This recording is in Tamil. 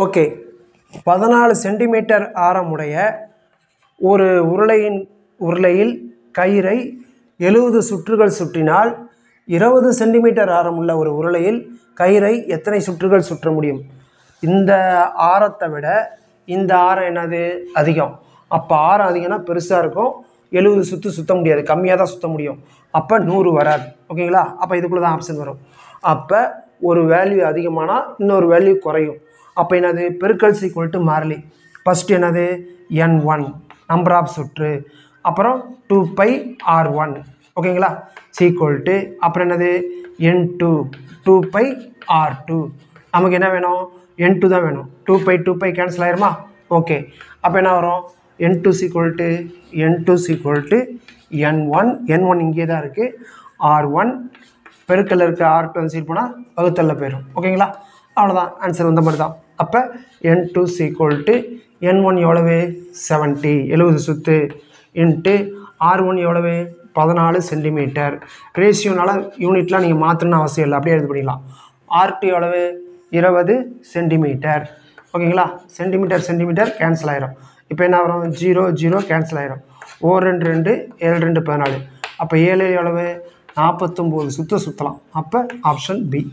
ஓகே, 14 சென்டிமீட்டர் ஆரமுடைய ஒரு உருளையில் கயிறை 70 சுற்றுகள் சுற்றினால் 20 சென்டிமீட்டர் ஆரமுள்ள ஒரு உருளையில் கயிறை எத்தனை சுற்றுகள் சுற்ற முடியும்? இந்த ஆரத்தை விட இந்த ஆரம் என்னது அதிகம். அப்போ ஆரம் அதிகம்னா பெருசாக இருக்கும். 70 சுற்ற முடியாது, கம்மியாக தான் சுற்ற முடியும். அப்போ 100 வராது. ஓகேங்களா? அப்போ இதுக்குள்ளே தான் ஆப்ஷன் வரும். அப்போ ஒரு வேல்யூ அதிகமானால் இன்னொரு வேல்யூ குறையும். அப்போ என்னது? பெருக்கல் சீக்குவல் டு மாறிலி. ஃபஸ்ட்டு என்னது? n1 நம்பர் ஆஃப் சுற்று, அப்புறம் 2πr1. ஓகேங்களா? சீக்குவல் டு அப்புறம் என்னது? n2 2πr2. நமக்கு என்ன வேணும்? n2 தான் வேணும். 2π கேன்சல் ஆயிருமா? ஓகே, அப்போ என்ன வரும்? n2 சீக்குவல் டு n1 இங்கே தான் இருக்குது. r1 பெருக்கல்ல இருக்க r2 சீட் போனால் வகுத்தல்ல போயிடும். ஓகேங்களா? அவ்வளோதான், ஆன்சர் வந்த மாதிரி தான். அப்போ n2 சீக்குவல் டு n1 எவ்வளவு? 70 சுற்று இன்ட்டு r1 எவ்வளவு? 14 சென்டிமீட்டர். ரேஷியோனால யூனிட்லாம் நீங்கள் மாற்றணும்னு அவசியம் இல்லை, அப்படியே எழுதி பண்ணிக்கலாம். r2 எவ்வளவு? 20 சென்டிமீட்டர். ஓகேங்களா? சென்டிமீட்டர் கேன்சல் ஆயிரும். இப்போ என்ன வரும்? 0 கேன்சல் ஆயிரும். 2 7 2 14. அப்போ 7 எவ்வளவு? 49 சுற்றலாம். அப்போ ஆப்ஷன் பி.